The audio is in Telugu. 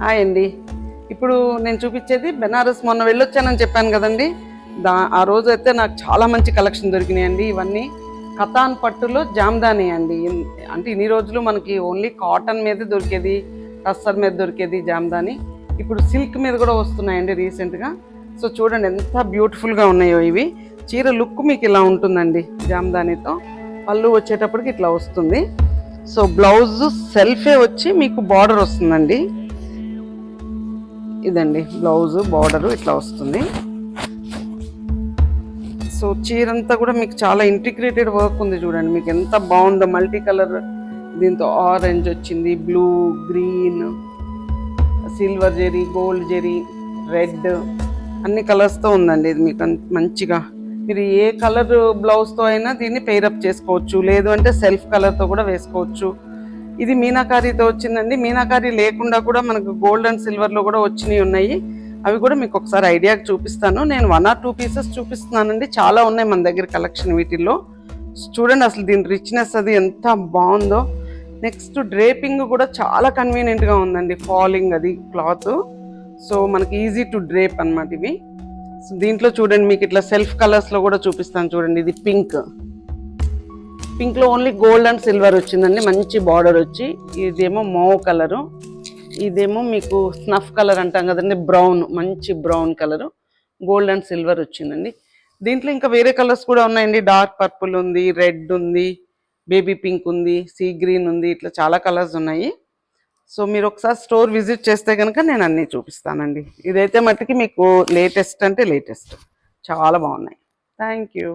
హాయ్ అండి. ఇప్పుడు నేను చూపించేది బెనారస్. మొన్న వెళ్ళొచ్చానని చెప్పాను కదండి. ఆ రోజు అయితే నాకు చాలా మంచి కలెక్షన్ దొరికినాయండి. ఇవన్నీ కతాన్ పట్టులో జామ్దాని అండి. అంటే ఇన్ని రోజులు మనకి ఓన్లీ కాటన్ మీద దొరికేది, టస్సర్ మీద దొరికేది జామ్దాని. ఇప్పుడు సిల్క్ మీద కూడా వస్తున్నాయండి రీసెంట్గా. సో చూడండి ఎంత బ్యూటిఫుల్గా ఉన్నాయో ఇవి. చీర లుక్ మీకు ఇలా ఉంటుందండి జామ్దానితో. పళ్ళు వచ్చేటప్పటికి ఇట్లా వస్తుంది. సో బ్లౌజ్ సెల్ఫే వచ్చి మీకు బార్డర్ వస్తుందండి. ఇదండి బ్లౌజ్ బార్డరు ఇట్లా వస్తుంది. సో చీరంతా కూడా మీకు చాలా ఇంటిగ్రేటెడ్ వర్క్ ఉంది చూడండి. మీకు ఎంత బాగుందో, మల్టీ కలర్. దీంతో ఆరెంజ్ వచ్చింది, blue, green, silver zari, gold zari, red, అన్ని కలర్స్తో ఉందండి. ఇది మీకు మంచిగా మీరు ఏ కలర్ బ్లౌజ్తో అయినా దీన్ని పెయిరప్ చేసుకోవచ్చు, లేదు అంటే సెల్ఫ్ కలర్తో కూడా వేసుకోవచ్చు. ఇది మీనాకారీతో వచ్చిందండి. మీనాకారీ లేకుండా కూడా మనకు గోల్డ్ అండ్ సిల్వర్లో కూడా వచ్చినవి ఉన్నాయి. అవి కూడా మీకు ఒకసారి ఐడియాకి చూపిస్తాను. నేను 1 or 2 పీసెస్ చూపిస్తున్నానండి. చాలా ఉన్నాయి మన దగ్గర కలెక్షన్ వీటిల్లో. చూడండి అసలు దీని రిచ్నెస్ అది ఎంత బాగుందో. నెక్స్ట్ డ్రేపింగ్ కూడా చాలా కన్వీనియంట్గా ఉందండి. ఫాలింగ్ అది క్లాత్. సో మనకి ఈజీ టు డ్రేప్ అనమాట ఇవి. దీంట్లో చూడండి మీకు ఇట్లా సెల్ఫ్ కలర్స్లో కూడా చూపిస్తాను చూడండి. ఇది పింక్లో ఓన్లీ గోల్డ్ అండ్ సిల్వర్ వచ్చిందండి. మంచి బార్డర్ వచ్చి, ఇదేమో మౌ కలరు, ఇదేమో మీకు స్నఫ్ కలర్ అంటాం కదండి, బ్రౌన్, మంచి brown colour, gold and silver వచ్చిందండి. దీంట్లో ఇంకా వేరే కలర్స్ కూడా ఉన్నాయండి. డార్క్ పర్పుల్ ఉంది, రెడ్ ఉంది, బేబీ పింక్ ఉంది, సీ గ్రీన్ ఉంది, ఇట్లా చాలా కలర్స్ ఉన్నాయి. సో మీరు ఒకసారి స్టోర్ విజిట్ చేస్తే కనుక నేను అన్నీ చూపిస్తానండి. ఇదైతే మట్టుకి మీకు లేటెస్ట్ అంటే లేటెస్ట్, చాలా బాగున్నాయి. Thank you.